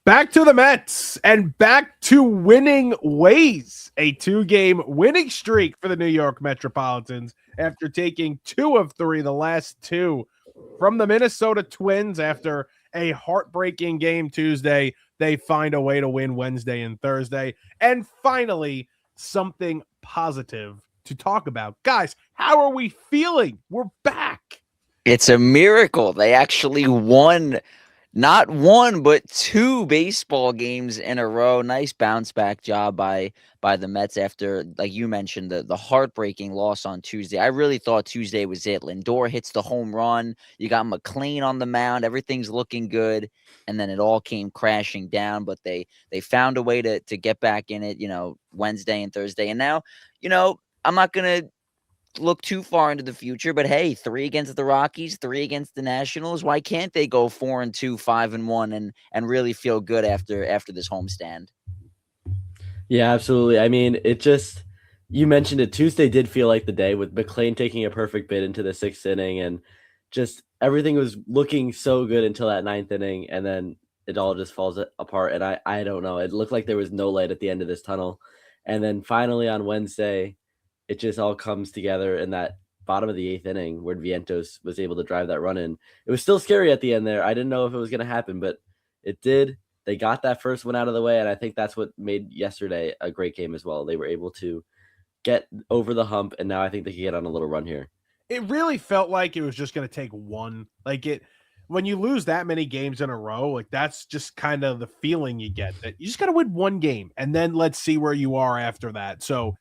Back to the Mets and back to winning ways. A 2-game winning streak for the New York Metropolitans after taking 2 of 3, the last 2 from the Minnesota Twins after a heartbreaking game Tuesday. They find a way to win Wednesday and Thursday. And finally, something positive to talk about. Guys, how are we feeling? We're back. It's a miracle. They actually won not one, but two baseball games in a row. Nice bounce back job by the Mets after, like you mentioned, the heartbreaking loss on Tuesday. I really thought Tuesday was it. Lindor hits the home run. You got McLean on the mound. Everything's looking good. And then it all came crashing down. But they found a way to get back in it, Wednesday and Thursday. And now, I'm not gonna look too far into the future, but hey, 3 against the Rockies, 3 against the Nationals. Why can't they go 4-2, 5-1, and really feel good after this homestand? Yeah, absolutely. I mean, you mentioned it. Tuesday did feel like the day with McLean taking a perfect bid into the 6th inning, and just everything was looking so good until that 9th inning, and then it all just falls apart. And I don't know. It looked like there was no light at the end of this tunnel, and then finally on Wednesday, it just all comes together in that bottom of the 8th inning where Vientos was able to drive that run in. It was still scary at the end there. I didn't know if it was going to happen, but it did. They got that first one out of the way, and I think that's what made yesterday a great game as well. They were able to get over the hump, and now I think they can get on a little run here. It really felt like it was just going to take one. When you lose that many games in a row, like that's just kind of the feeling you get, that you just got to win one game, and then let's see where you are after that. So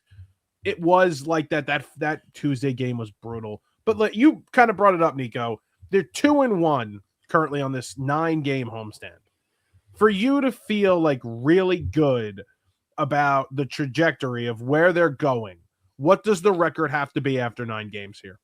it was like that Tuesday game was brutal. But you kind of brought it up, Nico. They're 2-1 currently on this 9-game homestand. For you to feel like really good about the trajectory of where they're going, what does the record have to be after 9 games here?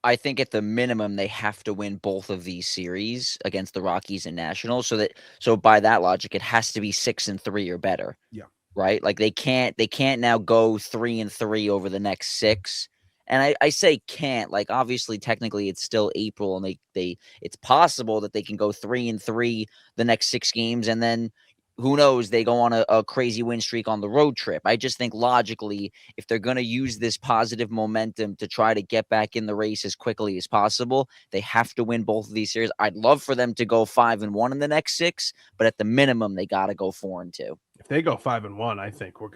I think at the minimum they have to win both of these series against the Rockies and Nationals. So by that logic, it has to be 6-3 or better. Yeah. Right? Like they can't now go 3-3 over the next 6. And I say can't, like obviously technically it's still April, and it's possible that they can go 3-3 the next 6 games, and then who knows, they go on a crazy win streak on the road trip. I just think logically, if they're going to use this positive momentum to try to get back in the race as quickly as possible, they have to win both of these series. I'd love for them to go 5-1 in the next 6, but at the minimum, they got to go 4-2. If they go 5-1, I think we're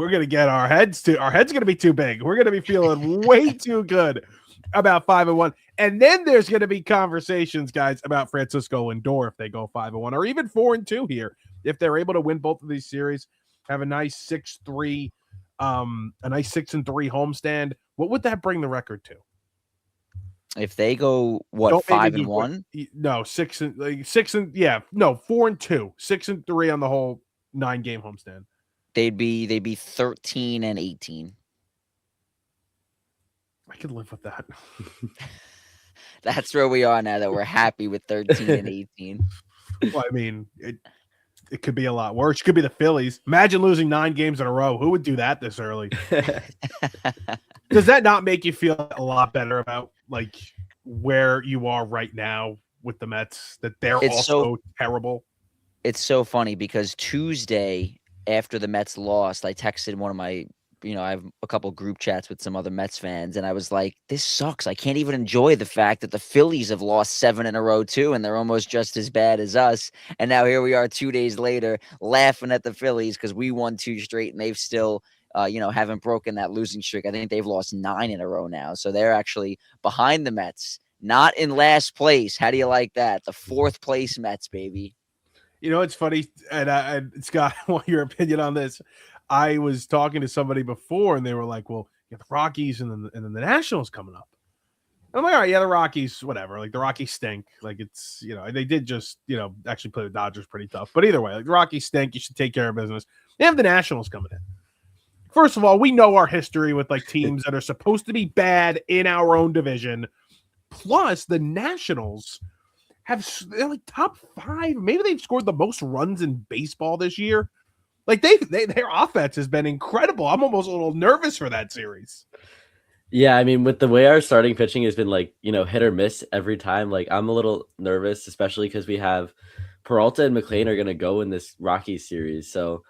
gonna get our heads gonna be too big. We're gonna be feeling way too good about 5-1, and then there's gonna be conversations, guys, about Francisco Lindor if they go 5-1, or even 4-2 here if they're able to win both of these series, have a nice 6-3, a nice 6-3 homestand. What would that bring the record to? If they go 5-1? No, 4-2, 6-3 on the whole 9-game homestand. They'd be 13-18. I could live with that. That's where we are now, that we're happy with 13-18. Well, I mean, it could be a lot worse. It could be the Phillies. Imagine losing 9 games in a row. Who would do that this early? Does that not make you feel a lot better about like where you are right now with the Mets, that they're also terrible? It's so funny because Tuesday after the Mets lost, I texted one of my, I have a couple group chats with some other Mets fans, and I was like, this sucks. I can't even enjoy the fact that the Phillies have lost 7 in a row too, and they're almost just as bad as us. And now here we are 2 days later laughing at the Phillies because we won 2 straight, and they've still haven't broken that losing streak. I think they've lost 9 in a row now. So they're actually behind the Mets, not in last place. How do you like that? The 4th place Mets, baby. It's funny, and Scott, I want your opinion on this. I was talking to somebody before, and they were like, well, you got the Rockies and then the Nationals coming up. And I'm like, all right, yeah, the Rockies, whatever. Like, the Rockies stink. Like, it's, they did just, actually play the Dodgers pretty tough. But either way, like, the Rockies stink. You should take care of business. They have the Nationals coming in. First of all, we know our history with like teams that are supposed to be bad in our own division. Plus, the Nationals they're like top 5. Maybe they've scored the most runs in baseball this year. Like their offense has been incredible. I'm almost a little nervous for that series. Yeah, I mean, with the way our starting pitching has been like, hit or miss every time, like I'm a little nervous, especially because we have Peralta and McLean are going to go in this Rockies series. So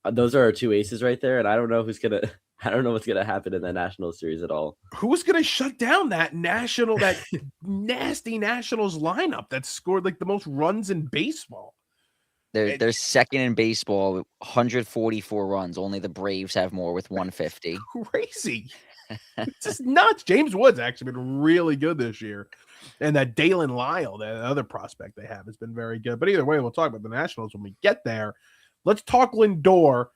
those are our two aces right there. And I don't know who's going to, I don't know what's going to happen in the National series at all. Who's going to shut down that nasty Nationals lineup that scored like the most runs in baseball? They're second in baseball, 144 runs. Only the Braves have more with 150. Crazy. It's just nuts. James Wood's actually been really good this year. And that Dalen Lyle, that other prospect they have, has been very good. But either way, we'll talk about the Nationals when we get there. Let's talk Lindor.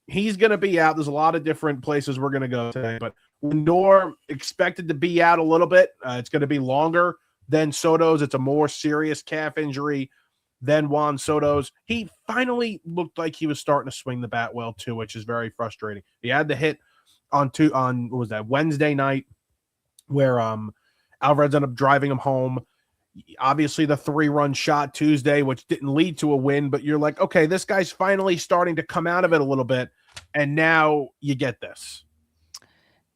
He's going to be out. There's a lot of different places we're going to go today. But Lindor expected to be out a little bit. It's going to be longer than Soto's. It's a more serious calf injury than Juan Soto's. He finally looked like he was starting to swing the bat well, too, which is very frustrating. He had the hit on what was that, Wednesday night, where Alvarez ended up driving him home. Obviously, the 3-run shot Tuesday, which didn't lead to a win, but you're like, okay, this guy's finally starting to come out of it a little bit, and now you get this.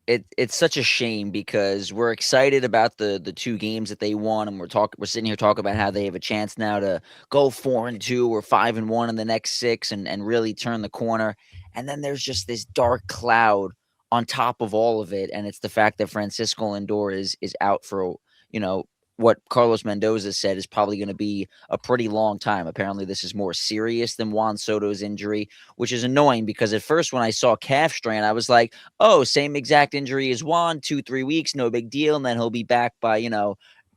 It's such a shame because we're excited about the 2 games that they won, and we're sitting here talking about how they have a chance now to go 4-2 or 5-1 in the next 6 and really turn the corner. And then there's just this dark cloud on top of all of it, and it's the fact that Francisco Lindor is out for, what Carlos Mendoza said is probably going to be a pretty long time. Apparently, this is more serious than Juan Soto's injury, which is annoying because at first when I saw calf strain, I was like, oh, same exact injury as Juan, 2-3 weeks, no big deal. And then he'll be back by,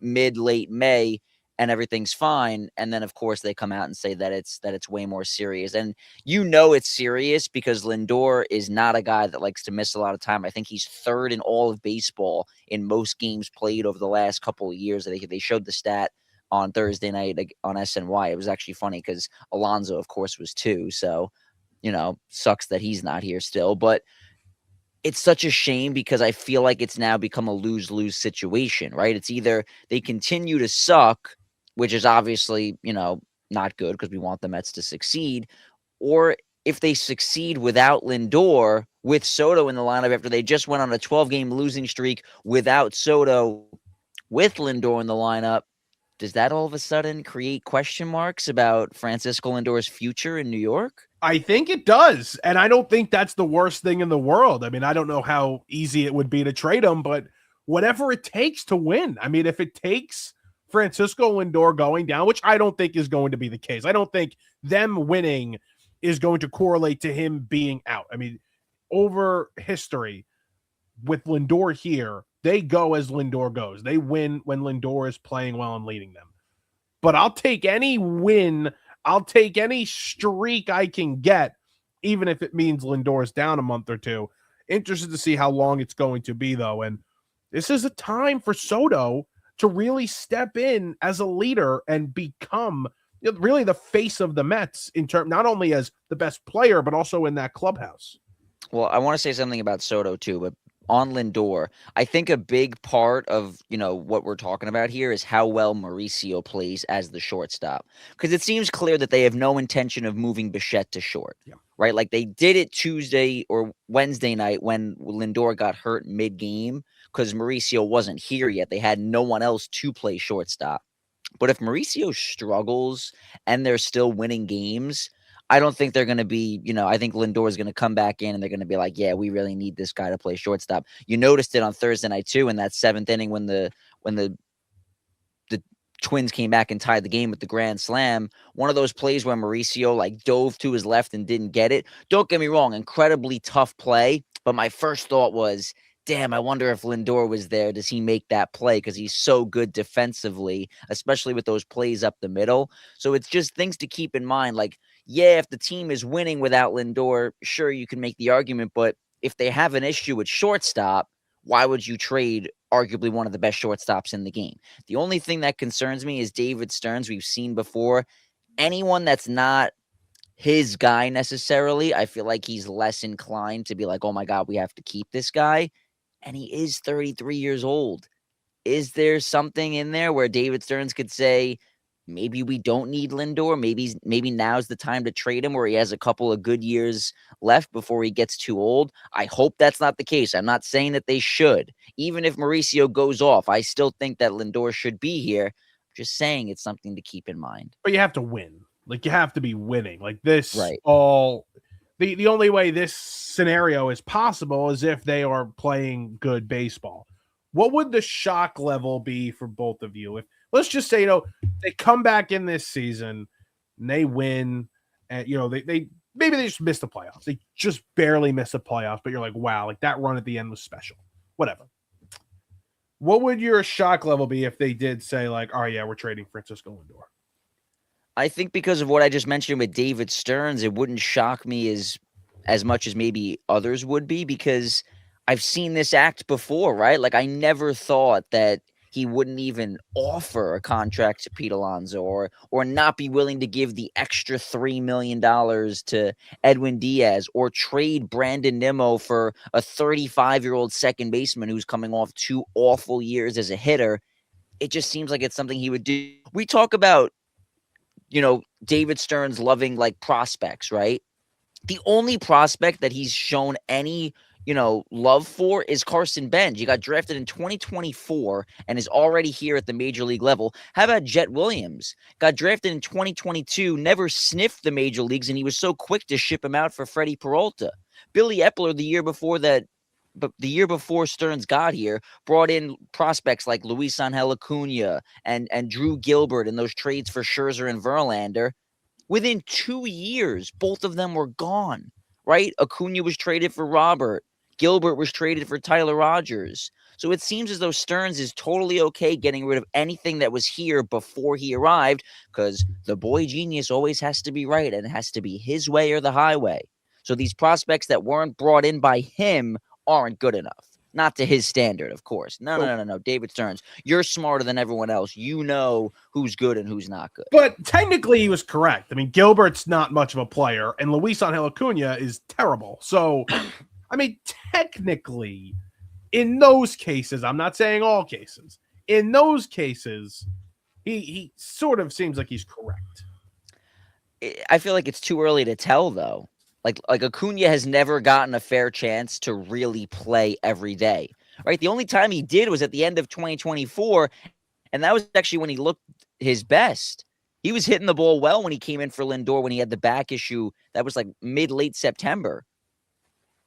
late May and everything's fine. And then, of course, they come out and say that it's way more serious. And it's serious because Lindor is not a guy that likes to miss a lot of time. I think he's 3rd in all of baseball in most games played over the last couple of years. They showed the stat on Thursday night on SNY. It was actually funny because Alonso, of course, was 2. So, sucks that he's not here still. But it's such a shame because I feel like it's now become a lose-lose situation, right? It's either they continue to suck, which is obviously, not good because we want the Mets to succeed, or if they succeed without Lindor, with Soto in the lineup after they just went on a 12-game losing streak without Soto, with Lindor in the lineup, does that all of a sudden create question marks about Francisco Lindor's future in New York? I think it does. And I don't think that's the worst thing in the world. I mean, I don't know how easy it would be to trade him, but whatever it takes to win. I mean, if it takes Francisco Lindor going down, which I don't think is going to be the case. I don't think them winning is going to correlate to him being out. I mean, over history with Lindor here, they go as Lindor goes. They win when Lindor is playing well and leading them. But I'll take any win. I'll take any streak I can get, even if it means Lindor is down a month or 2. Interested to see how long it's going to be, though. And this is a time for Soto to really step in as a leader and become really the face of the Mets in terms, not only as the best player, but also in that clubhouse. Well, I want to say something about Soto too, but on Lindor, I think a big part of, what we're talking about here is how well Mauricio plays as the shortstop. Because it seems clear that they have no intention of moving Bichette to short. Yeah. Right? Like they did it Tuesday or Wednesday night when Lindor got hurt mid-game because Mauricio wasn't here yet. They had no one else to play shortstop. But if Mauricio struggles and they're still winning games, I don't think they're going to be, I think Lindor is going to come back in and they're going to be like, yeah, we really need this guy to play shortstop. You noticed it on Thursday night too, in that 7th inning when the Twins came back and tied the game with the grand slam. One of those plays where Mauricio dove to his left and didn't get it. Don't get me wrong, incredibly tough play. But my first thought was, damn, I wonder if Lindor was there. Does he make that play? Because he's so good defensively, especially with those plays up the middle. So it's just things to keep in mind. Yeah, if the team is winning without Lindor, sure, you can make the argument. But if they have an issue with shortstop, why would you trade arguably one of the best shortstops in the game? The only thing that concerns me is David Stearns. We've seen before. Anyone that's not his guy necessarily, I feel like he's less inclined to be like, oh my God, we have to keep this guy. And he is 33 years old. Is there something in there where David Stearns could say, maybe we don't need Lindor. Maybe now's the time to trade him where he has a couple of good years left before he gets too old. I hope that's not the case. I'm not saying that they should. Even if Mauricio goes off, I still think that Lindor should be here. Just saying it's something to keep in mind. But you have to win. Like, you have to be winning. Like, this Right. the only way this scenario is possible is if they are playing good baseball. What would the shock level be for both of you? If, let's just say, they come back in this season and they win, and they maybe they just missed the playoffs. They just barely missed the playoffs, but you're like, wow, like that run at the end was special. Whatever. What would your shock level be if they did say, like, oh yeah, we're trading Francisco Lindor? I think because of what I just mentioned with David Stearns, it wouldn't shock me as much as maybe others would be, because I've seen this act before, right? Like, I never thought that he wouldn't even offer a contract to Pete Alonso or not be willing to give the extra $3 million to Edwin Diaz or trade Brandon Nimmo for a 35-year-old second baseman who's coming off 2 awful years as a hitter. It just seems like it's something he would do. We talk about, David Stearns loving like prospects, right? The only prospect that he's shown any, love for is Carson Benz. He got drafted in 2024 and is already here at the major league level. How about Jet Williams? Got drafted in 2022, never sniffed the major leagues, and he was so quick to ship him out for Freddie Peralta. Billy Epler, the year before Stearns got here, brought in prospects like Luis Angel Acuna and Drew Gilbert in those trades for Scherzer and Verlander. Within 2 years, both of them were gone, right? Acuna was traded for Robert. Gilbert was traded for Tyler Rogers. So it seems as though Stearns is totally okay getting rid of anything that was here before he arrived, because the boy genius always has to be right, and it has to be his way or the highway. So these prospects that weren't brought in by him aren't good enough. Not to his standard, of course. No. David Stearns, you're smarter than everyone else. You know who's good and who's not good. But technically, he was correct. I mean, Gilbert's not much of a player, and Luis Angel Acuna is terrible. So, I mean, technically, in those cases, I'm not saying all cases, in those cases, he sort of seems like he's correct. I feel like it's too early to tell, though. Like Acuna has never gotten a fair chance to really play every day, right? The only time he did was at the end of 2024, and that was actually when he looked his best. He was hitting the ball well when he came in for Lindor when he had the back issue. That was like late September.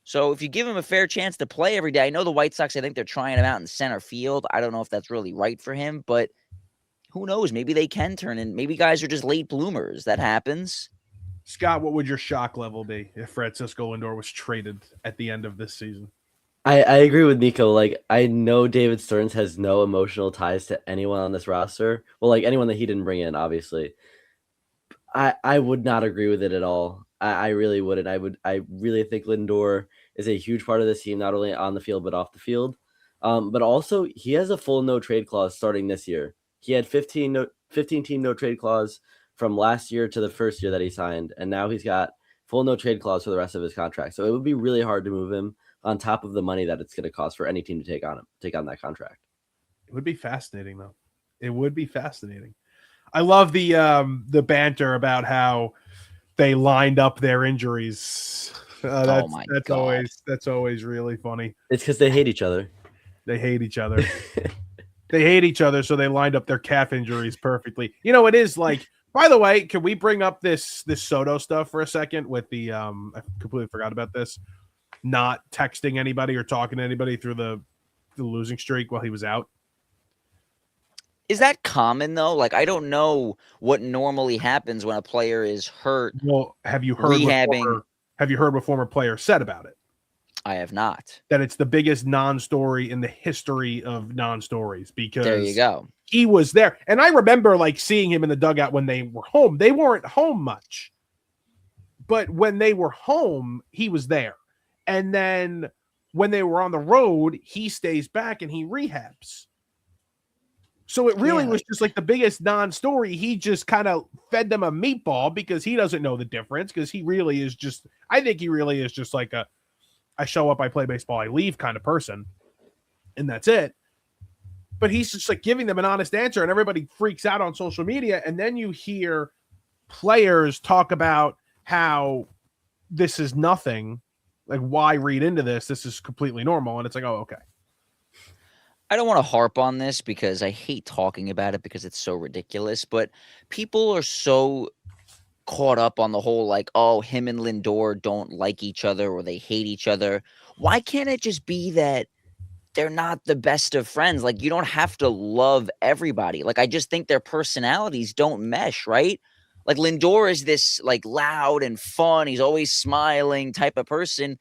So if you give him a fair chance to play every day, I know the White Sox, I think they're trying him out in center field. I don't know if that's really right for him, but who knows? Maybe they can turn in. Maybe guys are just late bloomers. That happens. Scott, what would your shock level be if Francisco Lindor was traded at the end of this season? I agree with Nico. Like, I know David Stearns has no emotional ties to anyone on this roster. Well, like anyone that he didn't bring in, obviously. I would not agree with it at all. I really wouldn't. I really think Lindor is a huge part of this team, not only on the field but off the field. But also he has a full no trade clause starting this year. He had 15 team no trade clause from last year to the first year that he signed, and now he's got full no trade clause for the rest of his contract. So it would be really hard to move him on top of the money that it's going to cost for any team to take on that contract. It would be fascinating, though. It would be fascinating. I love the banter about how they lined up their injuries. That's always really funny. It's because they hate each other. They hate each other. They hate each other, so they lined up their calf injuries perfectly. It is like. By the way, can we bring up this Soto stuff for a second with the I completely forgot about this. Not texting anybody or talking to anybody through the losing streak while he was out. Is that common though? Like, I don't know what normally happens when a player is hurt. Well, have you heard what former players said about it? I have not. That it's the biggest non-story in the history of non-stories, because there you go. He was there. And I remember like seeing him in the dugout when they were home. They weren't home much. But when they were home, he was there. And then when they were on the road, he stays back and he rehabs. So it really was just like the biggest non-story. He just kind of fed them a meatball because he doesn't know the difference, because he really is just, I think he really is just like I show up, I play baseball, I leave kind of person. And that's it. But he's just like giving them an honest answer, and everybody freaks out on social media. And then you hear players talk about how this is nothing. Like, why read into this? This is completely normal. And it's like, oh, okay. I don't want to harp on this because I hate talking about it because it's so ridiculous, but people are so caught up on the whole like, oh, him and Lindor don't like each other or they hate each other. Why can't it just be that they're not the best of friends? Like, you don't have to love everybody. Like, I just think their personalities don't mesh, right? Like, Lindor is this like loud and fun, he's always smiling type of person.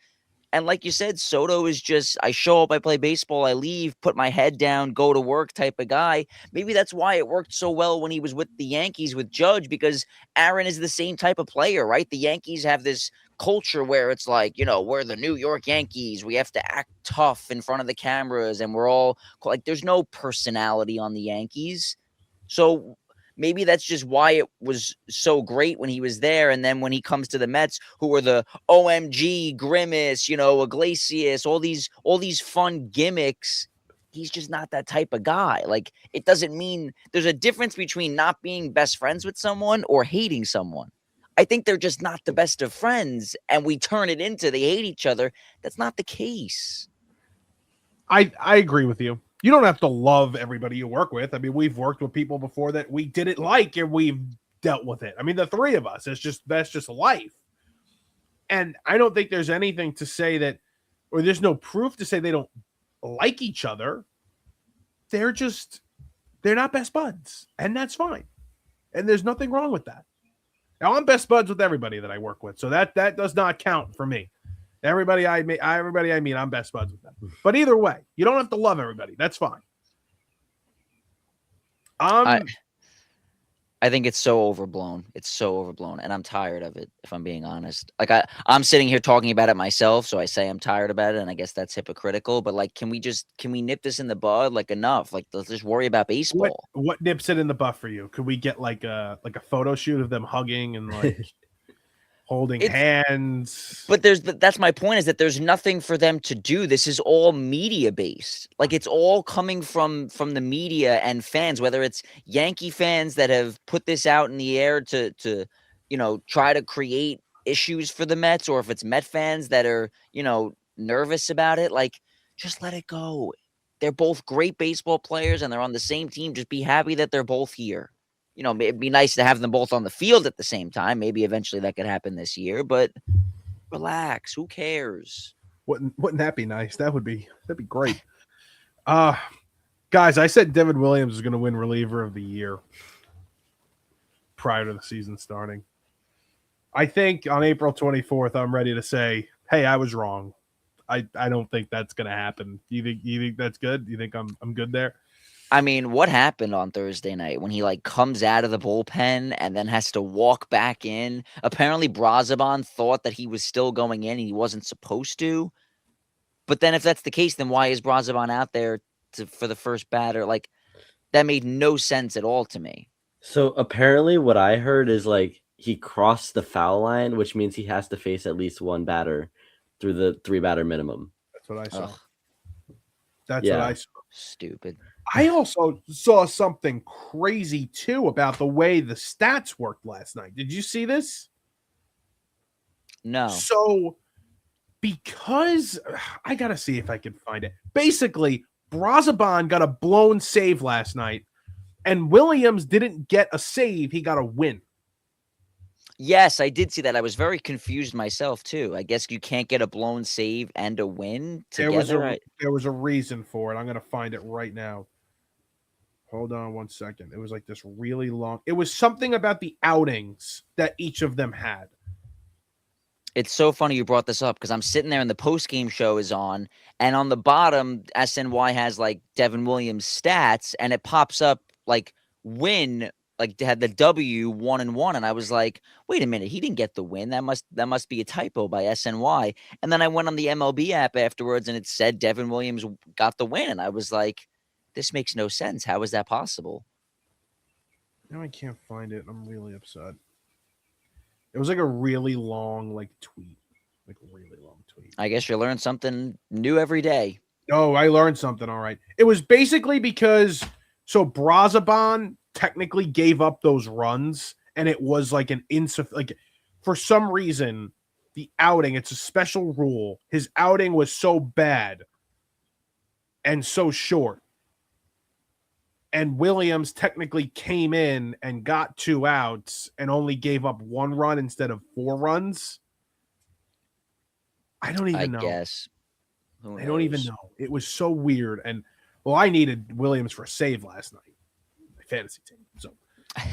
And like you said, Soto is just, I show up, I play baseball, I leave, put my head down, go to work type of guy. Maybe that's why it worked so well when he was with the Yankees with Judge, because Aaron is the same type of player, right? The Yankees have this culture where it's like, we're the New York Yankees. We have to act tough in front of the cameras, and we're all like, there's no personality on the Yankees. So maybe that's just why it was so great when he was there. And then when he comes to the Mets, who are the OMG, Grimace, Iglesias, all these fun gimmicks, he's just not that type of guy. Like, it doesn't mean there's a difference between not being best friends with someone or hating someone. I think they're just not the best of friends, and we turn it into they hate each other. That's not the case. I agree with you. You don't have to love everybody you work with. I mean, we've worked with people before that we didn't like, and we've dealt with it. I mean, the three of us, that's just life. And I don't think there's anything to say that, or there's no proof to say they don't like each other. They're not best buds, and that's fine. And there's nothing wrong with that. Now, I'm best buds with everybody that I work with, so that does not count for me. Everybody I meet, I'm best buds with them. But either way, you don't have to love everybody. That's fine. I think it's so overblown. It's so overblown, and I'm tired of it, if I'm being honest. Like, I'm sitting here talking about it myself, so I say I'm tired about it, and I guess that's hypocritical. But like, can we nip this in the bud? Like, enough. Like, let's just worry about baseball. What nips it in the butt for you? Could we get like a photo shoot of them hugging and like holding hands? But that's my point, is that there's nothing for them to do. This is all media based. Like, it's all coming from the media and fans, whether it's Yankee fans that have put this out in the air to try to create issues for the Mets, or if it's Met fans that are, nervous about it. Like, just let it go. They're both great baseball players and they're on the same team. Just be happy that they're both here. It'd be nice to have them both on the field at the same time. Maybe eventually that could happen this year, but relax. Who cares? Wouldn't that be nice? That'd be great. Guys, I said Devin Williams is going to win reliever of the year prior to the season starting. I think on April 24th, I'm ready to say, hey, I was wrong. I don't think that's going to happen. You think that's good? You think I'm good there? I mean, what happened on Thursday night when he like comes out of the bullpen and then has to walk back in? Apparently, Brazaban thought that he was still going in and he wasn't supposed to. But then if that's the case, then why is Brazaban out there for the first batter? Like, that made no sense at all to me. So apparently what I heard is like he crossed the foul line, which means he has to face at least one batter through the 3-batter minimum. That's what I saw. Ugh. That's what I saw. Stupid. I also saw something crazy too about the way the stats worked last night. Did you see this? No. So, because I got to see if I can find it. Basically, Brazaban got a blown save last night, and Williams didn't get a save. He got a win. Yes, I did see that. I was very confused myself too. I guess you can't get a blown save and a win together. There was a reason for it. I'm going to find it right now. Hold on one second. It was like this really long. It was something about the outings that each of them had. It's so funny you brought this up because I'm sitting there and the post-game show is on, and on the bottom, SNY has like Devin Williams stats, and it pops up like win, like they had the W 1-1, and I was like, wait a minute, he didn't get the win. That must be a typo by SNY. And then I went on the MLB app afterwards, and it said Devin Williams got the win, and I was like, this makes no sense. How is that possible? Now I can't find it. I'm really upset. It was like a really long tweet. Like a really long tweet. I guess you learn something new every day. Oh, I learned something. All right. It was basically because Brazaban technically gave up those runs, and it was like for some reason, the outing, it's a special rule. His outing was so bad and so short and Williams technically came in and got 2 outs and only gave up 1 run instead of 4 runs. I don't I even know. guess. Who I don't even knows? know. It was so weird. And well, I needed Williams for a save last night, my fantasy team. So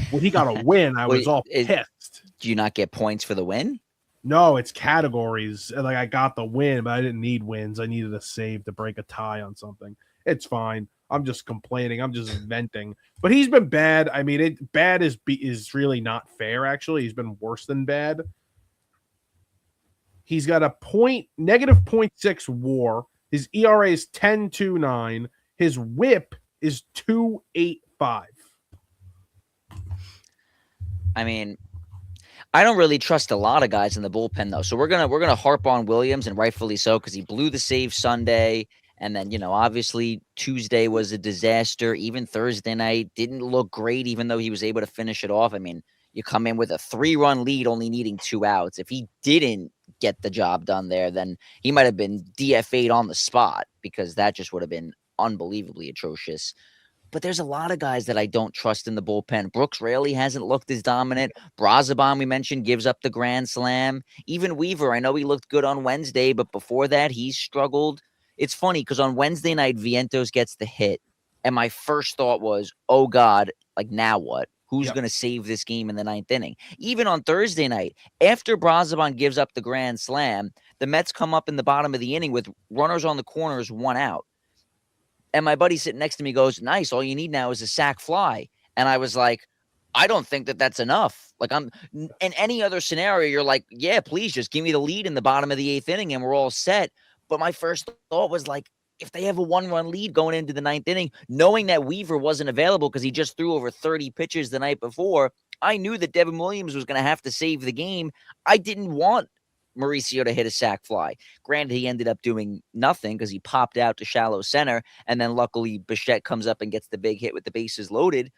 when he got a win, I was Wait, all pissed. do you not get points for the win? No, it's categories. Like I got the win, but I didn't need wins. I needed a save to break a tie on something. It's fine. I'm just complaining. I'm just venting. But he's been bad. I mean, bad is really not fair. Actually, he's been worse than bad. He's got a negative 0.6 WAR. His ERA is 10.29. His WHIP is 2.85. I mean, I don't really trust a lot of guys in the bullpen though. So we're gonna harp on Williams, and rightfully so, because he blew the save Sunday. And then, obviously Tuesday was a disaster. Even Thursday night didn't look great, even though he was able to finish it off. I mean, you come in with a 3-run lead, only needing 2 outs. If he didn't get the job done there, then he might have been DFA'd on the spot, because that just would have been unbelievably atrocious. But there's a lot of guys that I don't trust in the bullpen. Brooks Raley hasn't looked as dominant. Braziban, we mentioned, gives up the grand slam. Even Weaver, I know he looked good on Wednesday, but before that, he's struggled. It's funny because on Wednesday night, Vientos gets the hit. And my first thought was, oh God, like now what? Who's going to save this game in the 9th inning? Even on Thursday night, after Braziban gives up the grand slam, the Mets come up in the bottom of the inning with runners on the corners, 1 out. And my buddy sitting next to me goes, nice, all you need now is a sac fly. And I was like, I don't think that that's enough. Like, in any other scenario, you're like, yeah, please just give me the lead in the bottom of the 8th inning and we're all set. But my first thought was like, if they have a 1-run lead going into the 9th inning, knowing that Weaver wasn't available because he just threw over 30 pitches the night before, I knew that Devin Williams was going to have to save the game. I didn't want Mauricio to hit a sac fly. Granted, he ended up doing nothing because he popped out to shallow center, and then luckily Bichette comes up and gets the big hit with the bases loaded.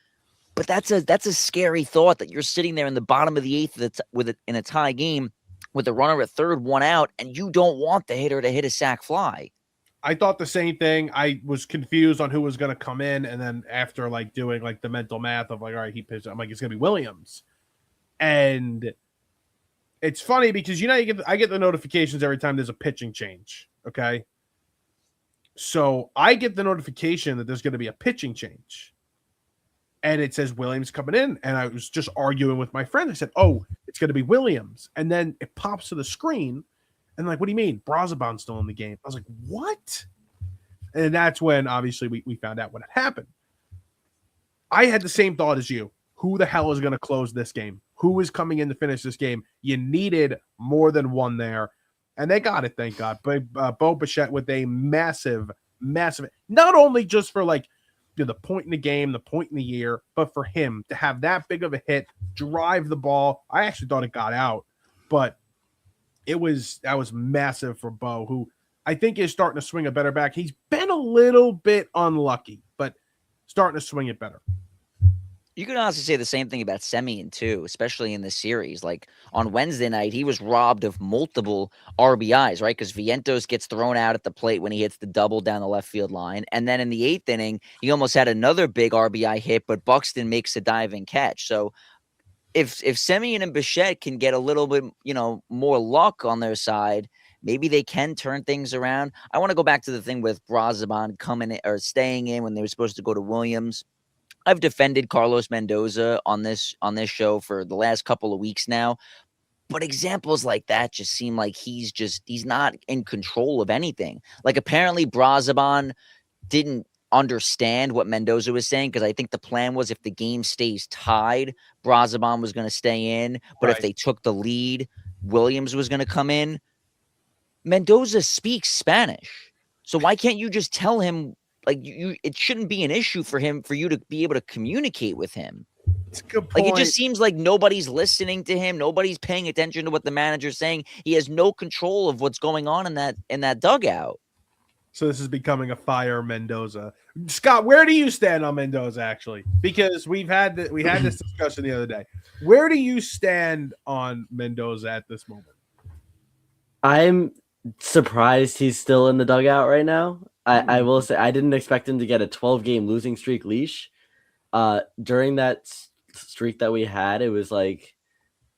But that's a scary thought, that you're sitting there in the bottom of the 8th in a tie game with a runner at third, 1 out, and you don't want the hitter to hit a sac fly. I thought the same thing. I was confused on who was going to come in, and then after like doing like the mental math of like, all right, he pitched. I'm like, it's going to be Williams, and it's funny because I get the notifications every time there's a pitching change. Okay, so I get the notification that there's going to be a pitching change, and it says Williams coming in, and I was just arguing with my friend. I said, "Oh, it's going to be Williams," and then it pops to the screen. And like, what do you mean? Braziban's still in the game. I was like, what? And that's when, obviously, we found out what had happened. I had the same thought as you. Who the hell is going to close this game? Who is coming in to finish this game? You needed more than one there. And they got it, thank God. But Bo Bichette with a massive, not only just for like the point in the game, the point in the year, but for him to have that big of a hit, drive the ball. I actually thought it got out, but that was massive for Bo, who I think is starting to swing a better back. He's been a little bit unlucky, but starting to swing it better. You could honestly say the same thing about Semien too, especially in this series. Like on Wednesday night, he was robbed of multiple RBIs, right? Because Vientos gets thrown out at the plate when he hits the double down the left field line. And then in the 8th inning, he almost had another big RBI hit, but Buxton makes a diving catch. So if Semien and Bichette can get a little bit, more luck on their side, maybe they can turn things around. I want to go back to the thing with Braziban coming in or staying in when they were supposed to go to Williams. I've defended Carlos Mendoza on this show for the last couple of weeks now, but examples like that just seem like he's not in control of anything. Like apparently Braziban didn't understand what Mendoza was saying, because I think the plan was if the game stays tied, Braziban was going to stay in, but if they took the lead, Williams was going to come in. Mendoza speaks Spanish, so why can't you just tell him, like, it shouldn't be an issue for you to be able to communicate with him? It's a good point. Like, it just seems like nobody's listening to him. Nobody's paying attention to what the manager's saying. He has no control of what's going on in that dugout. So this is becoming a fire Mendoza. Scott, where do you stand on Mendoza, actually? Because we had this discussion the other day. Where do you stand on Mendoza at this moment? I'm surprised he's still in the dugout right now. I will say I didn't expect him to get a 12-game losing streak leash. During that streak that we had, it was like,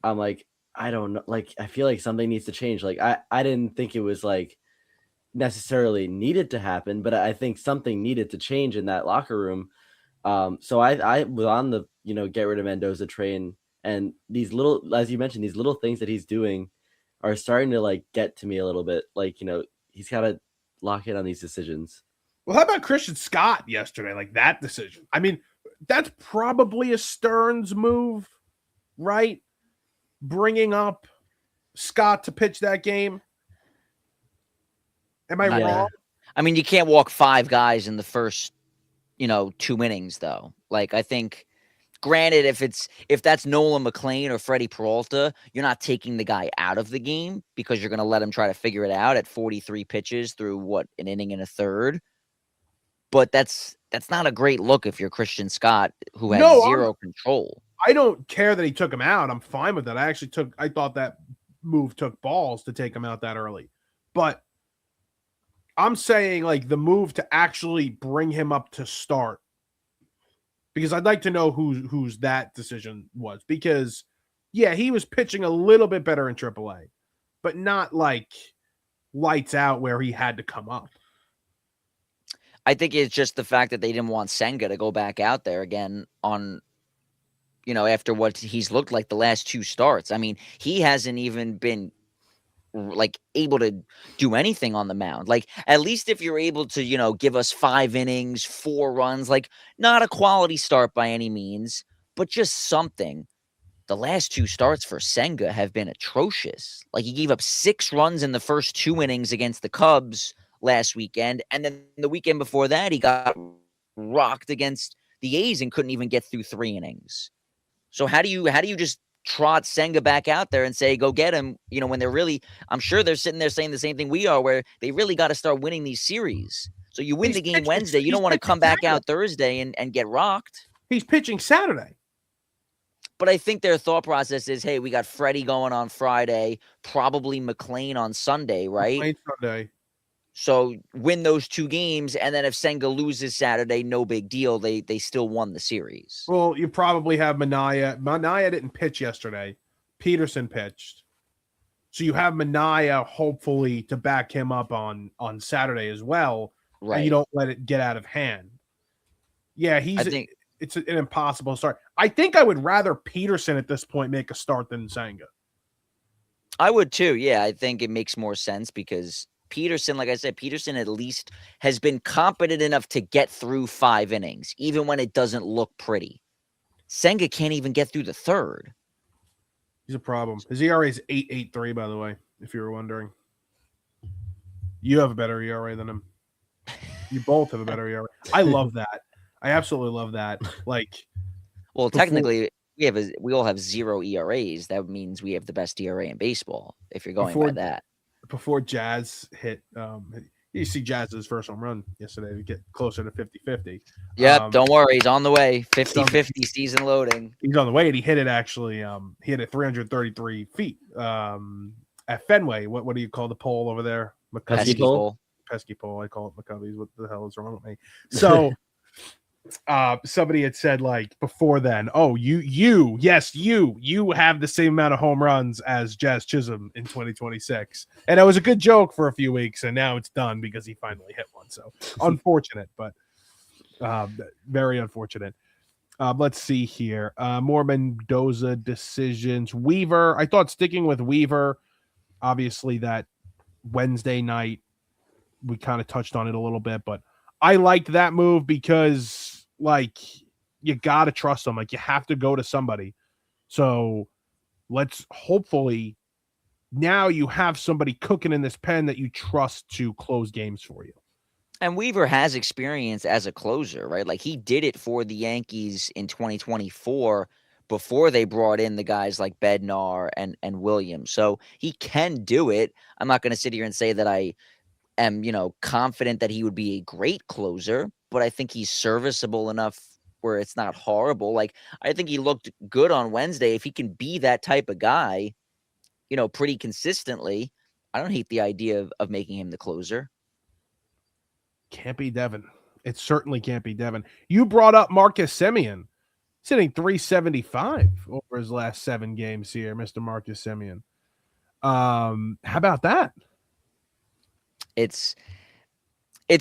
I'm like, I don't know, like I feel like something needs to change. Like I didn't think it was like necessarily needed to happen, but I think something needed to change in that locker room. So I was on the get rid of Mendoza train, and these little, as you mentioned, these little things that he's doing are starting to like get to me a little bit. Like he's got to lock in on these decisions. Well, how about Christian Scott yesterday? Like that decision. I mean, that's probably a Stearns move, right? Bringing up Scott to pitch that game. Am I wrong? I mean, you can't walk 5 guys in the first, 2 innings, though. Like, I think, granted, if that's Nolan McLean or Freddie Peralta, you're not taking the guy out of the game because you're going to let him try to figure it out at 43 pitches through an inning and a third. But that's not a great look if you're Christian Scott, who has zero control. I don't care that he took him out. I'm fine with that. I thought that move took balls to take him out that early. But I'm saying like the move to actually bring him up to start, because I'd like to know whose that decision was, because yeah, he was pitching a little bit better in AAA, but not like lights out where he had to come up. I think it's just the fact that they didn't want Senga to go back out there again on, after what he's looked like the last 2 starts. I mean, he hasn't even been like able to do anything on the mound. Like, at least if you're able to, give us 5 innings, 4 runs, like not a quality start by any means, but just something. The last 2 starts for Senga have been atrocious. Like, he gave up 6 runs in the first 2 innings against the Cubs last weekend, and then the weekend before that, he got rocked against the A's and couldn't even get through 3 innings. So how do you just trot Senga back out there and say, go get him, when they're really, I'm sure they're sitting there saying the same thing we are, where they really got to start winning these series. So you win the game Wednesday, you don't want to come back out Thursday and get rocked. He's pitching Saturday. But I think their thought process is, hey, we got Freddie going on Friday, probably McLean on Sunday, right? McLean Sunday. So win those 2 games, and then if Senga loses Saturday, no big deal. They still won the series. Well, you probably have Manaea. Manaea didn't pitch yesterday. Peterson pitched. So you have Manaea hopefully to back him up on Saturday as well. Right. And you don't let it get out of hand. Yeah, it's an impossible start. I think I would rather Peterson at this point make a start than Senga. I would too. Yeah, I think it makes more sense because Peterson, like I said, Peterson at least has been competent enough to get through 5 innings, even when it doesn't look pretty. Senga can't even get through the third. He's a problem. His ERA is 8.83, by the way, if you were wondering. You have a better ERA than him. You both have a better ERA. I love that. I absolutely love that. Like, well, technically, we all have 0 ERAs. That means we have the best ERA in baseball, if you're going by that. Before Jazz hit, you see Jazz's first home run yesterday to get closer to 50-50. Yep, don't worry. He's on the way. 50-50 season loading. He's on the way, and he hit it actually. He hit it 333 feet at Fenway. What do you call the pole over there? Pesky pole. Pesky pole. I call it McCovey's. What the hell is wrong with me? So somebody had said like before then, oh, you have the same amount of home runs as Jazz Chisholm in 2026. And that was a good joke for a few weeks, and now it's done because he finally hit one. So unfortunate, but very unfortunate. Let's see here. More Mendoza decisions. Weaver, I thought sticking with Weaver, obviously that Wednesday night, we kind of touched on it a little bit, but I liked that move because, like, you got to trust them. Like, you have to go to somebody. So let's hopefully now you have somebody cooking in this pen that you trust to close games for you. And Weaver has experience as a closer, right? Like, he did it for the Yankees in 2024 before they brought in the guys like Bednar and Williams. So he can do it. I'm not going to sit here and say that I am, confident that he would be a great closer, but I think he's serviceable enough where it's not horrible. Like, I think he looked good on Wednesday. If he can be that type of guy, pretty consistently, I don't hate the idea of making him the closer. Can't be Devin. It certainly can't be Devin. You brought up Marcus Semien. He's hitting 375 over his last 7 games here, Mr. Marcus Semien. How about that? It's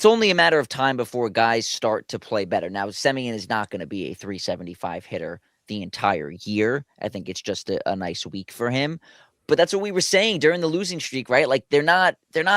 only a matter of time before guys start to play better. Now, Semien is not going to be a 375 hitter the entire year. I think it's just a nice week for him. But that's what we were saying during the losing streak, right? Like they're not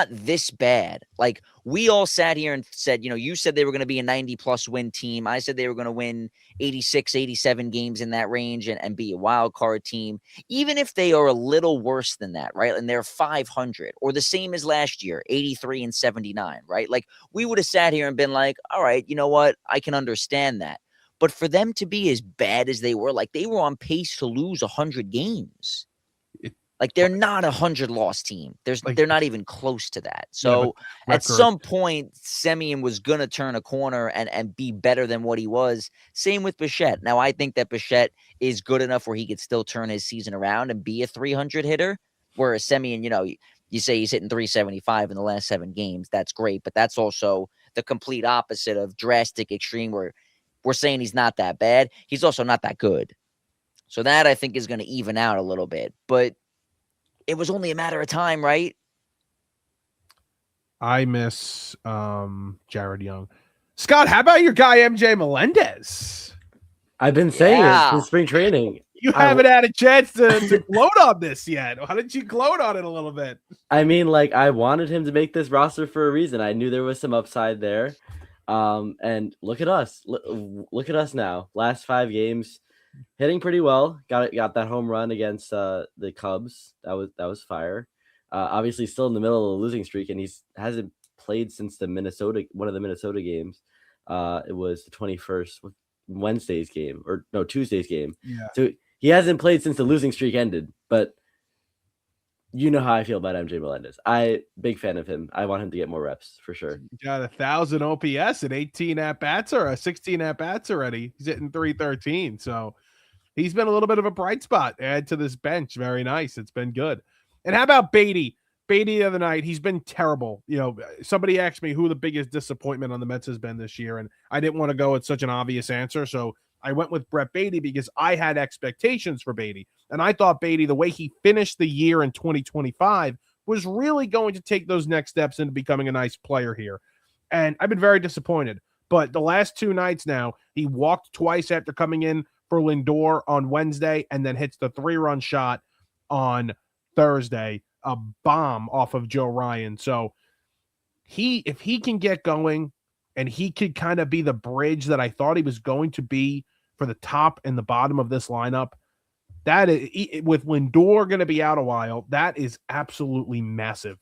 this bad. Like we all sat here and said, you said they were going to be a 90-plus win team. I said they were going to win 86, 87 games in that range and be a wild card team. Even if they are a little worse than that, right? And they're 500 or the same as last year, 83 and 79, right? Like we would have sat here and been like, all right, you know what? I can understand that. But for them to be as bad as they were, like they were on pace to lose 100 games. Like they're not 100-loss team. They're not even close to that. So at some point, Semien was gonna turn a corner and be better than what he was. Same with Bichette. Now I think that Bichette is good enough where he could still turn his season around and be a 300 hitter. Whereas Semien, you say he's hitting 375 in the last 7 games. That's great, but that's also the complete opposite of drastic extreme where we're saying he's not that bad. He's also not that good. So that I think is going to even out a little bit. But it was only a matter of time, right? I miss Jared Young. Scott, how about your guy MJ Melendez? I've been saying it since spring training. You haven't had a chance to gloat on this yet. How did you gloat on it a little bit? I mean, like I wanted him to make this roster for a reason. I knew there was some upside there. And look at us. Look at us now. Last 5 games, hitting pretty well. Got that home run against the Cubs. That was fire. Obviously still in the middle of the losing streak, and hasn't played since one of the Minnesota games. It was the 21st, Wednesday's game, or no, Tuesday's game. Yeah. So he hasn't played since the losing streak ended, but you know how I feel about MJ Melendez. Big fan of him. I want him to get more reps for sure. He got 1,000 OPS and 18 at-bats or 16 at-bats already. He's hitting 313. So he's been a little bit of a bright spot. Add to this bench. Very nice. It's been good. And how about Beatty? Beatty the other night, he's been terrible. Somebody asked me who the biggest disappointment on the Mets has been this year, and I didn't want to go with such an obvious answer. So I went with Brett Beatty because I had expectations for Beatty. And I thought Beatty, the way he finished the year in 2025, was really going to take those next steps into becoming a nice player here. And I've been very disappointed. But the last 2 nights now, he walked twice after coming in for Lindor on Wednesday and then hits the 3-run shot on Thursday, a bomb off of Joe Ryan. So if he can get going and he could kind of be the bridge that I thought he was going to be for the top and the bottom of this lineup, that is, with Lindor going to be out a while, that is absolutely massive.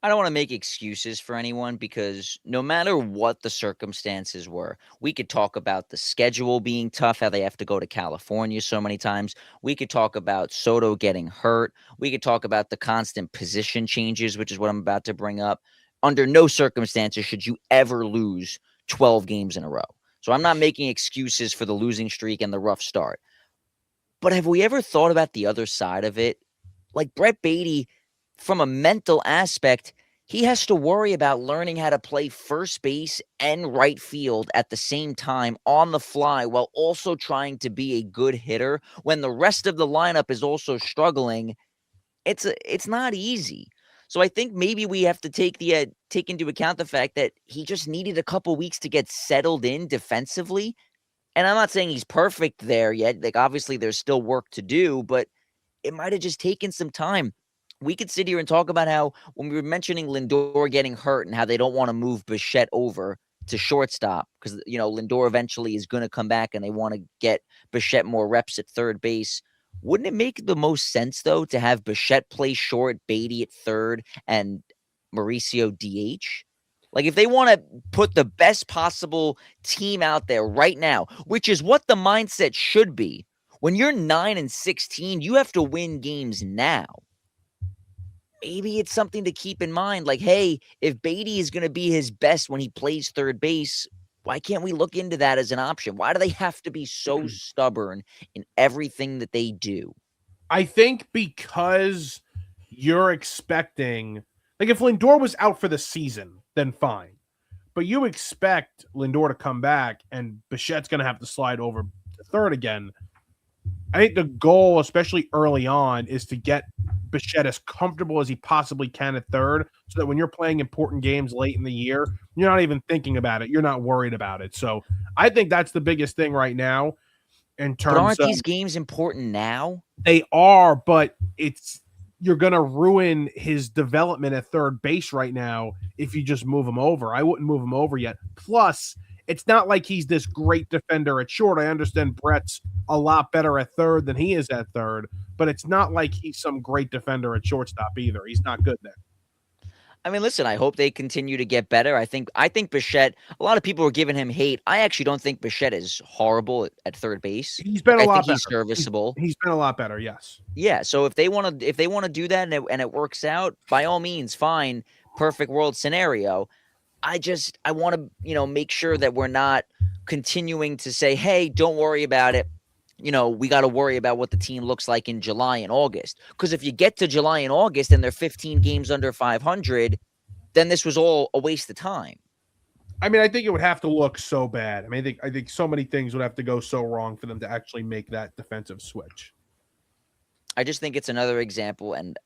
I don't want to make excuses for anyone because no matter what the circumstances were, we could talk about the schedule being tough, how they have to go to California so many times. We could talk about Soto getting hurt. We could talk about the constant position changes, which is what I'm about to bring up. Under no circumstances should you ever lose 12 games in a row. So I'm not making excuses for the losing streak and the rough start. But have we ever thought about the other side of it? Like Brett Beatty, from a mental aspect, he has to worry about learning how to play first base and right field at the same time on the fly while also trying to be a good hitter when the rest of the lineup is also struggling. It's not easy. So I think maybe we have to take into account the fact that he just needed a couple weeks to get settled in defensively. And I'm not saying he's perfect there yet. Like obviously there's still work to do, but it might have just taken some time. We could sit here and talk about how when we were mentioning Lindor getting hurt and how they don't want to move Bichette over to shortstop because, Lindor eventually is going to come back and they want to get Bichette more reps at third base. Wouldn't it make the most sense, though, to have Bichette play short, Beatty at third, and Mauricio DH? Like, if they want to put the best possible team out there right now, which is what the mindset should be, when you're 9-16, you have to win games now. Maybe it's something to keep in mind. Like, hey, if Beatty is going to be his best when he plays third base, why can't we look into that as an option? Why do they have to be so stubborn in everything that they do? I think because you're expecting, like if Lindor was out for the season, then fine. but you expect Lindor to come back and Bichette's going to have to slide over to third again. I think the goal, especially early on, is to get Bichette as comfortable as he possibly can at third so that when you're playing important games late in the year, you're not even thinking about it. You're not worried about it. So I think that's the biggest thing right now in terms But aren't of these games important now? they are, but you're going to ruin his development at third base right now if you just move him over. I wouldn't move him over yet. Plus, it's not like he's this great defender at short. I understand Brett's a lot better at third than he is at third, but it's not like he's some great defender at shortstop either. He's not good there. I mean, listen, I hope they continue to get better. I think Bichette, a lot of people were giving him hate. I actually don't think Bichette is horrible at third base. He's been a lot better. He's serviceable. He's been a lot better, yes. Yeah, so if they want to do that and it works out, by all means, fine. Perfect world scenario. I want to, make sure that we're not continuing to say, "Hey, don't worry about it." We got to worry about what the team looks like in July and August. Because if you get to July and August and they're 15 games under 500, then this was all a waste of time. I mean, I think it would have to look so bad. I mean, I think so many things would have to go so wrong for them to actually make that defensive switch. I just think it's another example, and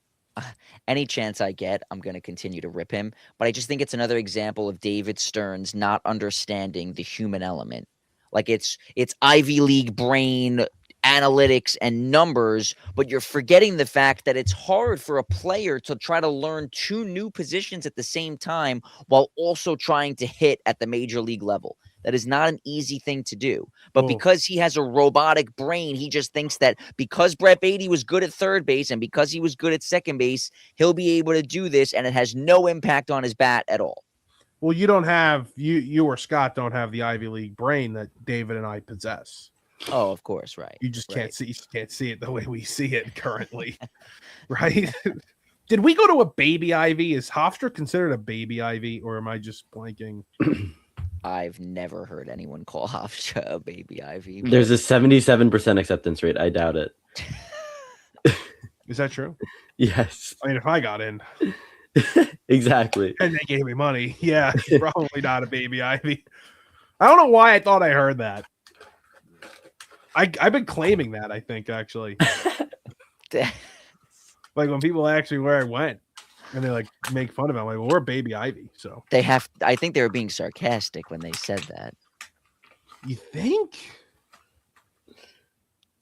any chance I get, I'm going to continue to rip him. But I just think it's another example of David Stearns not understanding the human element. Like it's Ivy League brain, analytics, and numbers, but you're forgetting the fact that it's hard for a player to try to learn two new positions at the same time while also trying to hit at the major league level. That is not an easy thing to do. But because he has a robotic brain, he just thinks that because Brett Beatty was good at third base and because he was good at second base, he'll be able to do this, and it has no impact on his bat at all. Well, you don't have you or Scott don't have the Ivy League brain that David and I possess. Oh, of course, right. You just can't see it the way we see it currently, right? Did we go to a baby Ivy? Is Hofstra considered a baby Ivy, or am I just blanking? I've never heard anyone call Hofstra a baby Ivy. There's a 77% acceptance rate. I doubt it. Is that true? Yes. I mean, if I got in. Exactly. And they gave me money. Yeah, probably not a baby Ivy. I don't know why I thought I heard that. I've been claiming that, I think, actually. Like when people ask me where I went and they like make fun of it, I'm like, well, we're baby Ivy. So I think they were being sarcastic when they said that. You think?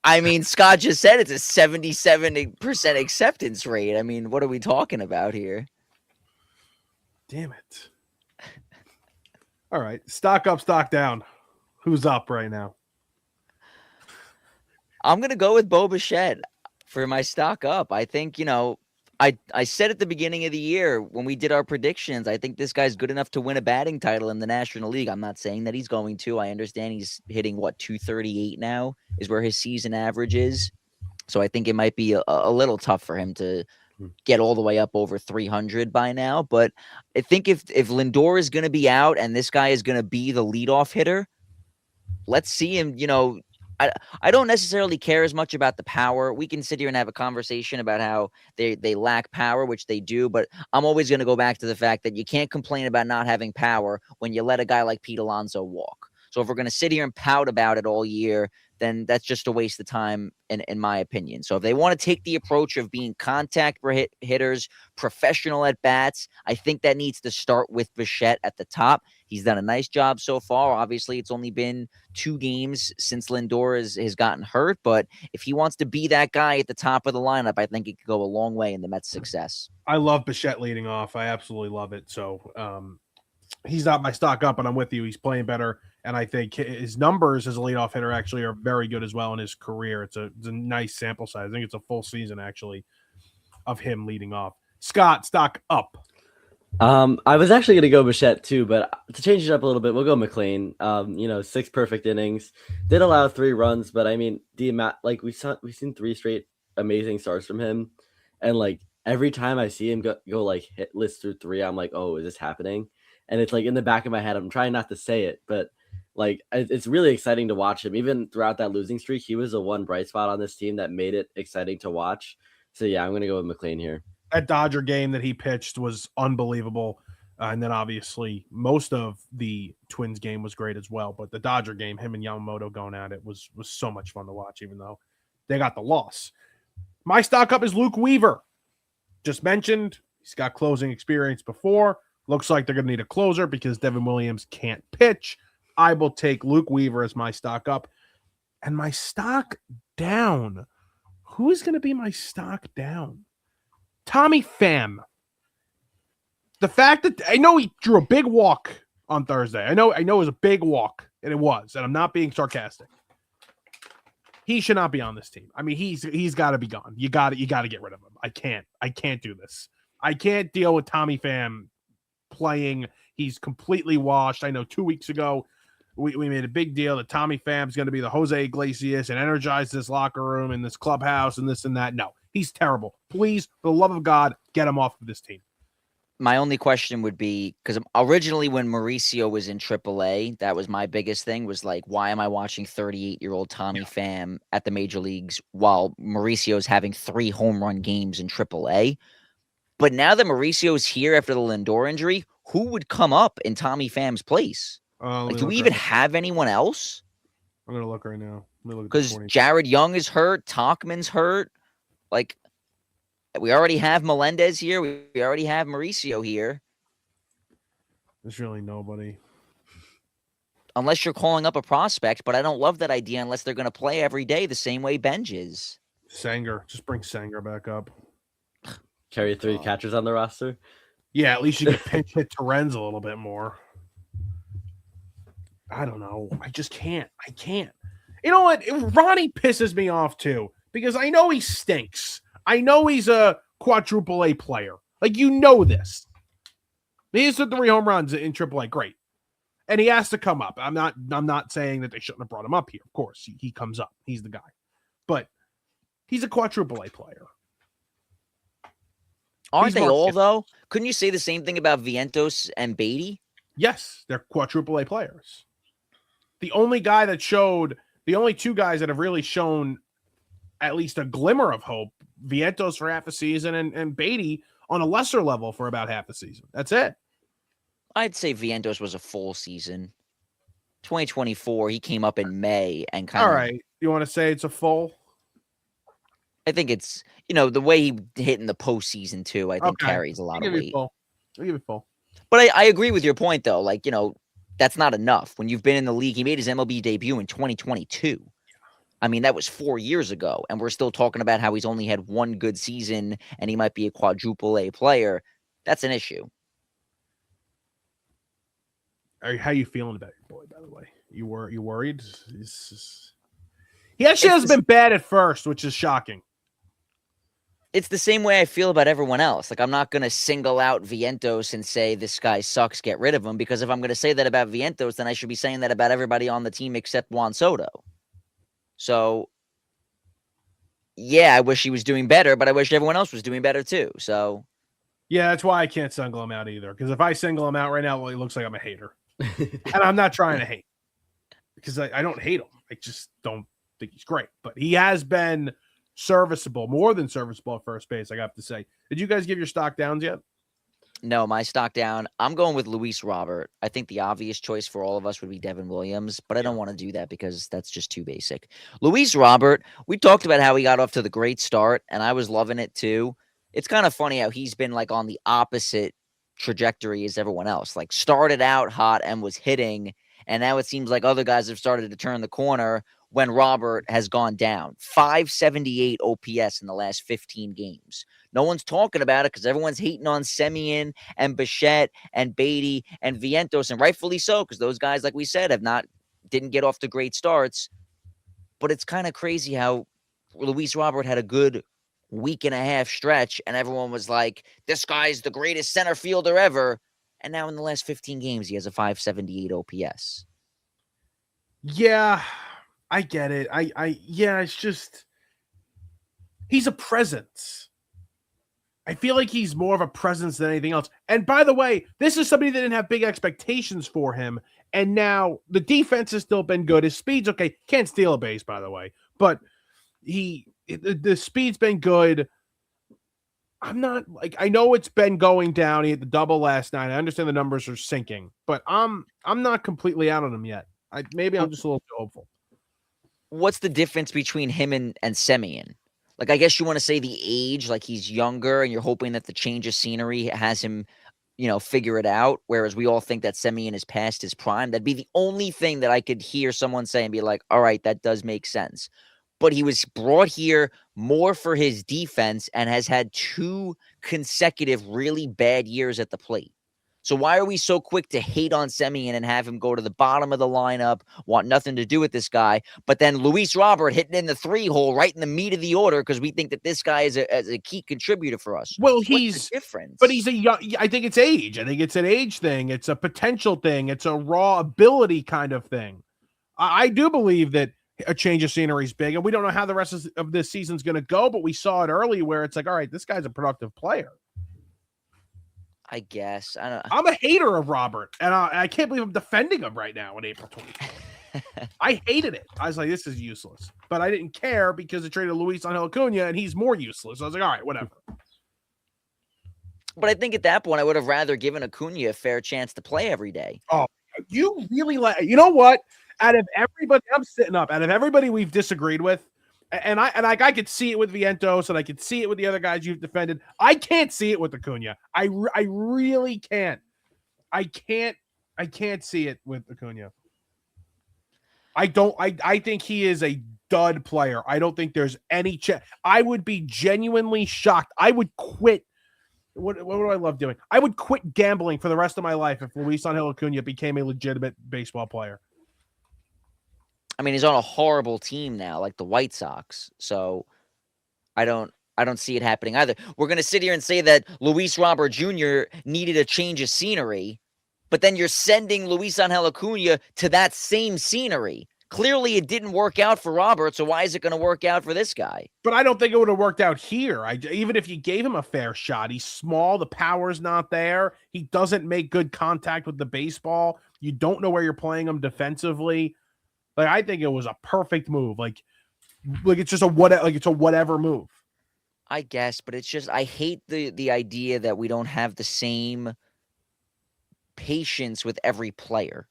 I mean, Scott just said it's a 77% acceptance rate. I mean, what are we talking about here? Damn it. All right. Stock up, stock down. Who's up right now? I'm going to go with Bo Bichette for my stock up. I think, I said at the beginning of the year when we did our predictions, I think this guy's good enough to win a batting title in the National League. I'm not saying that he's going to. I understand he's hitting, 238 now is where his season average is. So I think it might be a little tough for him to get all the way up over 300 by now. But I think if Lindor is going to be out and this guy is going to be the leadoff hitter, let's see him, I don't necessarily care as much about the power. We can sit here and have a conversation about how they lack power, which they do, but I'm always going to go back to the fact that you can't complain about not having power when you let a guy like Pete Alonso walk. So if we're going to sit here and pout about it all year, then that's just a waste of time, in my opinion. So if they want to take the approach of being contact hitters, professional at bats, I think that needs to start with Bichette at the top. He's done a nice job so far. Obviously, it's only been 2 games since Lindor has gotten hurt, but if he wants to be that guy at the top of the lineup, I think it could go a long way in the Mets' success. I love Bichette leading off. I absolutely love it. So he's not my stock up, and I'm with you. He's playing better. And I think his numbers as a leadoff hitter actually are very good as well in his career. It's a nice sample size. I think it's a full season actually of him leading off. Scott, stock up. I was actually going to go Bichette too, but to change it up a little bit, we'll go McLean. 6 perfect innings, did allow 3 runs, but I mean the amount, like we've seen 3 straight amazing starts from him, and like every time I see him go like hit list through 3, I'm like, oh, is this happening? And it's like in the back of my head, I'm trying not to say it, but like it's really exciting to watch him. Even throughout that losing streak, he was the one bright spot on this team that made it exciting to watch. So yeah, I'm gonna go with McLean here. That Dodger game that he pitched was unbelievable. And then obviously most of the Twins game was great as well. But the Dodger game, him and Yamamoto going at it was so much fun to watch, even though they got the loss. My stock up is Luke Weaver. Just mentioned, he's got closing experience before. Looks like they're going to need a closer because Devin Williams can't pitch. I will take Luke Weaver as my stock up. And my stock down. Who is going to be my stock down? Tommy Pham. The fact that I know he drew a big walk on Thursday. I know it was a big walk, and it was, and I'm not being sarcastic. He should not be on this team. I mean, he's got to be gone. You got to get rid of him. I can't do this. I can't deal with Tommy Pham playing. He's completely washed. I know 2 weeks ago we made a big deal that Tommy Pham's going to be the Jose Iglesias and energize this locker room and this clubhouse and this and that. No, he's terrible. Please, for the love of God, get him off of this team. My only question would be, because originally when Mauricio was in AAA, that was my biggest thing, was like, why am I watching 38-year-old Tommy Pham at the major leagues while Mauricio's having 3 home run games in AAA? But now that Mauricio's here after the Lindor injury, who would come up in Tommy Pham's place? Do we even have anyone else? I'm going to look right now. Because Jared Young is hurt. Tauchman's hurt. Like, we already have Melendez here. We already have Mauricio here. There's really nobody. Unless you're calling up a prospect, but I don't love that idea unless they're going to play every day the same way Benj is. Sanger. Just bring Sanger back up. Carry 3 catchers on the roster. Yeah, at least you can pinch hit Terens a little bit more. I don't know. I just can't. I can't. You know what? Ronnie pisses me off too because I know he stinks. I know he's a quadruple A player. Like, you know this. He has the 3 home runs in AAA. Great. And he has to come up. I'm not saying that they shouldn't have brought him up here. Of course, he comes up. He's the guy. But he's a quadruple A player. Aren't they all, though? Couldn't you say the same thing about Vientos and Beatty? Yes, they're quadruple A players. The only 2 guys that have really shown at least a glimmer of hope, Vientos for half a season and Beatty on a lesser level for about half a season. That's it. I'd say Vientos was a full season. 2024, he came up in May and kind of... All right. You want to say it's a full? I think it's, the way he hit in the postseason, too, I think carries a lot of weight. I'll give it full. But I agree with your point, though. Like, that's not enough. When you've been in the league, he made his MLB debut in 2022. I mean, that was 4 years ago, and we're still talking about how he's only had 1 good season and he might be a quadruple A player. That's an issue. How you feeling about your boy, by the way? You worried? He actually hasn't been bad at first, which is shocking. It's the same way I feel about everyone else. Like, I'm not going to single out Vientos and say this guy sucks, get rid of him, because if I'm going to say that about Vientos, then I should be saying that about everybody on the team except Juan Soto. So, yeah, I wish he was doing better, but I wish everyone else was doing better too. So, yeah, that's why I can't single him out either. Because if I single him out right now, well, he looks like I'm a hater. And I'm not trying to hate. Because I don't hate him. I just don't think he's great. But he has been serviceable, more than serviceable at first base, I have to say. Did you guys give your stock downs yet? No, my stock down. I'm going with Luis Robert. I think the obvious choice for all of us would be Devin Williams, but I don't want to do that because that's just too basic. Luis Robert, we talked about how he got off to the great start, and I was loving it too. It's kind of funny how he's been like on the opposite trajectory as everyone else. Like, started out hot and was hitting, and now it seems like other guys have started to turn the corner when Robert has gone down. 578 OPS in the last 15 games. No one's talking about it because everyone's hating on Semien and Bichette and Beatty and Vientos, and rightfully so, because those guys, like we said, didn't get off to great starts. But it's kind of crazy how Luis Robert had a good week and a half stretch, and everyone was like, this guy's the greatest center fielder ever. And now in the last 15 games, he has a 578 OPS. Yeah, I get it. It's just, he's a presence. I feel like he's more of a presence than anything else. And by the way, this is somebody that didn't have big expectations for him. And now the defense has still been good. His speed's okay. Can't steal a base, by the way. But the speed's been good. I'm not like, I know it's been going down. He hit the double last night. I understand the numbers are sinking, but I'm not completely out on him yet. Maybe I'm just a little too hopeful. What's the difference between him and Semien? Like, I guess you want to say the age, like he's younger, and you're hoping that the change of scenery has him, figure it out. Whereas we all think that Semien is past his prime. That'd be the only thing that I could hear someone say and be like, all right, that does make sense. But he was brought here more for his defense and has had 2 consecutive really bad years at the plate. So why are we so quick to hate on Semien and have him go to the bottom of the lineup, want nothing to do with this guy, but then Luis Robert hitting in the 3-hole right in the meat of the order because we think that this guy is a key contributor for us? Well, What's the difference? but he's a young. I think it's age. I think it's an age thing. It's a potential thing. It's a raw ability kind of thing. I do believe that a change of scenery is big, and we don't know how the rest of this season's going to go, but we saw it early where it's like, all right, this guy's a productive player. I guess. I don't. I'm a hater of Robert, and I can't believe I'm defending him right now on April 24th. I hated it. I was like, this is useless. But I didn't care because they traded Luis Angel Acuna, and he's more useless. So I was like, all right, whatever. But I think at that point, I would have rather given Acuna a fair chance to play every day. Oh, you really you know what? Out of everybody, I'm sitting up. Out of everybody we've disagreed with, and I could see it with Vientos, and I could see it with the other guys you've defended. I can't see it with Acuna. I really can't. I can't see it with Acuna. I think he is a dud player. I don't think there's any chance. I would be genuinely shocked. I would quit. What do I love doing? I would quit gambling for the rest of my life if Luis Angel Acuna became a legitimate baseball player. I mean, he's on a horrible team now, like the White Sox. So I don't see it happening either. We're going to sit here and say that Luis Robert Jr. needed a change of scenery, but then you're sending Luis Angel Acuna to that same scenery. Clearly, it didn't work out for Robert, so why is it going to work out for this guy? But I don't think it would have worked out here. Even if you gave him a fair shot, he's small. The power's not there. He doesn't make good contact with the baseball. You don't know where you're playing him defensively. Like, I think it was a perfect move. Like it's just it's a whatever move. I guess, but it's just I hate the idea that we don't have the same patience with every player.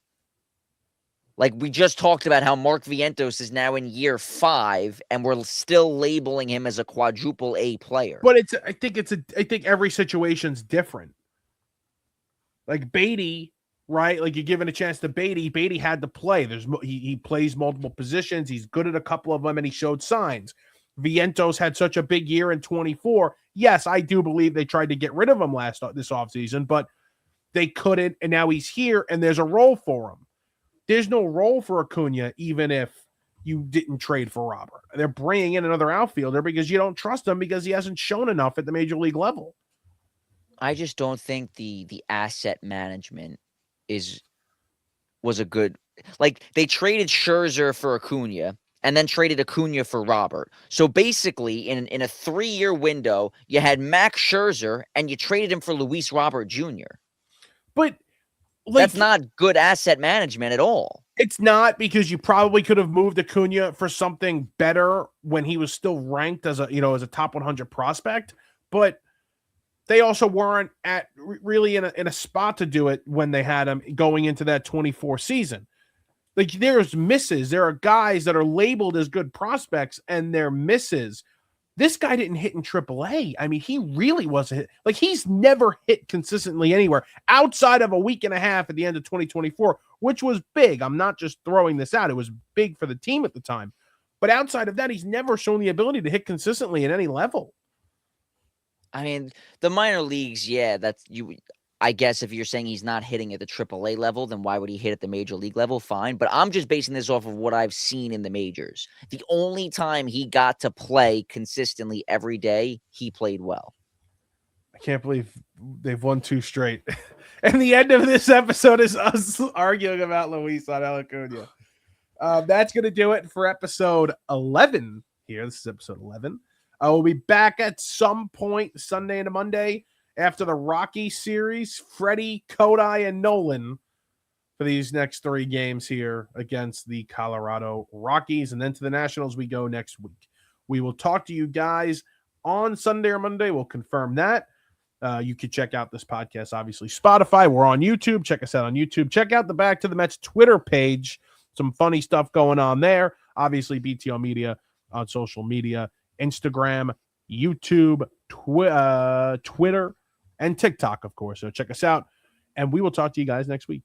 Like, we just talked about how Mark Vientos is now in year 5, and we're still labeling him as a quadruple A player. But I think every situation's different. Like Beatty, right? Like, you're giving a chance to Beatty. Beatty had to play. He plays multiple positions. He's good at a couple of them, and he showed signs. Vientos had such a big year in 24. Yes, I do believe they tried to get rid of him this offseason, but they couldn't, and now he's here, and there's a role for him. There's no role for Acuna, even if you didn't trade for Robert. They're bringing in another outfielder because you don't trust him because he hasn't shown enough at the major league level. I just don't think the asset management was a good. Like, they traded Scherzer for Acuna and then traded Acuna for Robert. So basically, in a 3-year window, you had Max Scherzer and you traded him for Luis Robert Jr. But that's not good asset management at all. It's not, because you probably could have moved Acuna for something better when he was still ranked as a top 100 prospect. But they also weren't really in a spot to do it when they had him going into that 24 season. Like, there's misses. There are guys that are labeled as good prospects, and they're misses. This guy didn't hit in AAA. I mean, he really wasn't hit. Like, he's never hit consistently anywhere outside of a week and a half at the end of 2024, which was big. I'm not just throwing this out. It was big for the team at the time. But outside of that, he's never shown the ability to hit consistently at any level. I mean, the minor leagues, yeah, that's you. I guess if you're saying he's not hitting at the AAA level, then why would he hit at the major league level? Fine. But I'm just basing this off of what I've seen in the majors. The only time he got to play consistently every day, he played well. I can't believe they've won 2 straight. And the end of this episode is us arguing about Luis Angel Acuna. That's going to do it for episode 11 here. This is episode 11. We'll be back at some point Sunday and Monday after the Rocky series. Freddie, Kodai, and Nolan for these next 3 games here against the Colorado Rockies. And then to the Nationals we go next week. We will talk to you guys on Sunday or Monday. We'll confirm that. You can check out this podcast, obviously, Spotify. We're on YouTube. Check us out on YouTube. Check out the Back to the Mets Twitter page. Some funny stuff going on there. Obviously, BTO Media on social media, Instagram, YouTube, Twitter, and TikTok, of course. So check us out, and we will talk to you guys next week.